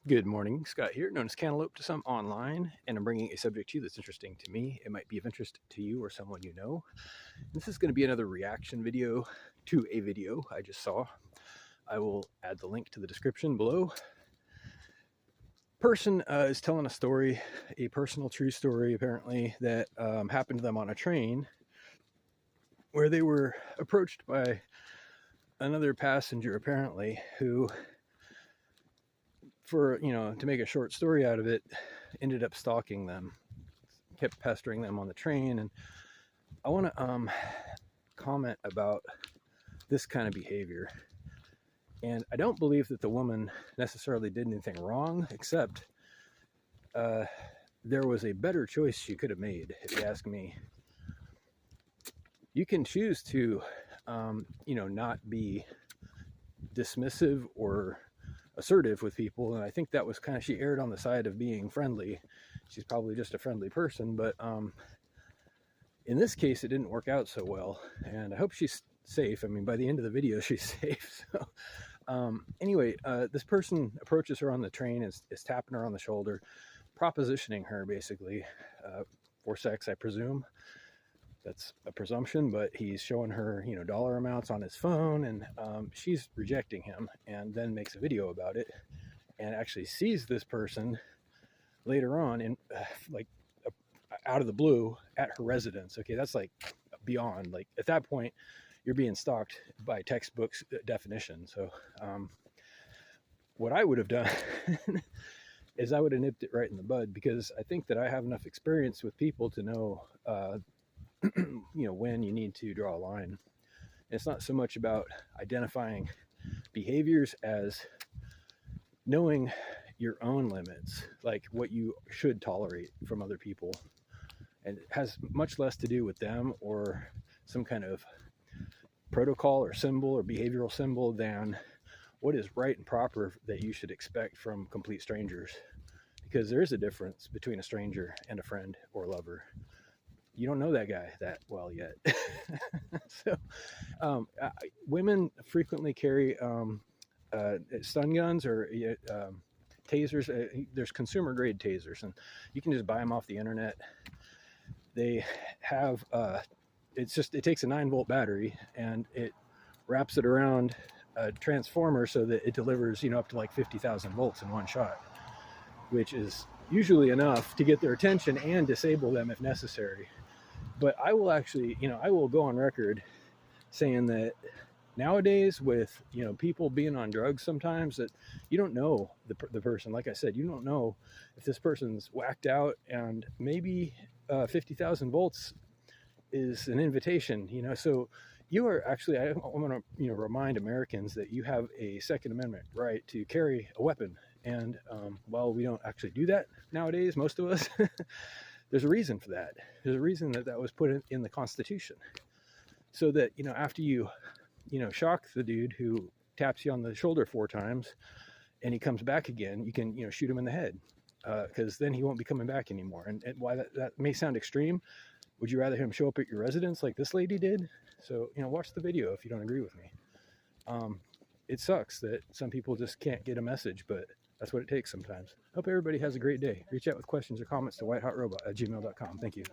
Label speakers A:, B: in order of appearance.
A: Good morning, Scott here, known as Cantaloupe to some online, and I'm bringing a subject to you that's interesting to me. It might be of interest to you or someone you know. This is going to be another reaction video to a video I just saw. I will add the link to the description below. Person is telling a story, a personal true story apparently, that happened to them on a train where they were approached by another passenger apparently who, to make a short story out of it, ended up stalking them, kept pestering them on the train. And I want to comment about this kind of behavior. And I don't believe that the woman necessarily did anything wrong, except there was a better choice she could have made, if you ask me. You can choose to, not be dismissive or assertive with people, and I think that was she erred on the side of being friendly. She's probably just a friendly person, but in this case it didn't work out so well, and I hope she's safe. I mean, by the end of the video she's safe. So anyway, this person approaches her on the train, is tapping her on the shoulder, propositioning her basically for sex, I presume. That's a presumption, but he's showing her, dollar amounts on his phone, and she's rejecting him, and then makes a video about it, and actually sees this person later on in out of the blue at her residence. Okay, that's like beyond, like at that point you're being stalked by textbook's definition. So what I would have done is I would have nipped it right in the bud, because I think that I have enough experience with people to know when you need to draw a line. And it's not so much about identifying behaviors as knowing your own limits, like what you should tolerate from other people. And it has much less to do with them or some kind of protocol or symbol or behavioral symbol than what is right and proper that you should expect from complete strangers. Because there is a difference between a stranger and a friend or lover. You don't know that guy that well yet. So women frequently carry stun guns or tasers. There's consumer grade tasers, and you can just buy them off the internet. They have it takes a 9-volt battery, and it wraps it around a transformer so that it delivers up to like 50,000 volts in one shot, which is usually enough to get their attention and disable them if necessary. But I will actually, I will go on record saying that nowadays, with people being on drugs, sometimes that you don't know the person. Like I said, you don't know if this person's whacked out, and maybe 50,000 volts is an invitation. So you are actually, I want to remind Americans that you have a Second Amendment right to carry a weapon. And while we don't actually do that nowadays, most of us, there's a reason for that. There's a reason that was put in the Constitution, so that after you shock the dude who taps you on the shoulder 4 times and he comes back again, you can shoot him in the head, because then he won't be coming back anymore. And why that may sound extreme, would you rather him show up at your residence like this lady did? So watch the video if you don't agree with me. It sucks that some people just can't get a message, but that's what it takes sometimes. Hope everybody has a great day. Reach out with questions or comments to whitehotrobot@gmail.com. Thank you.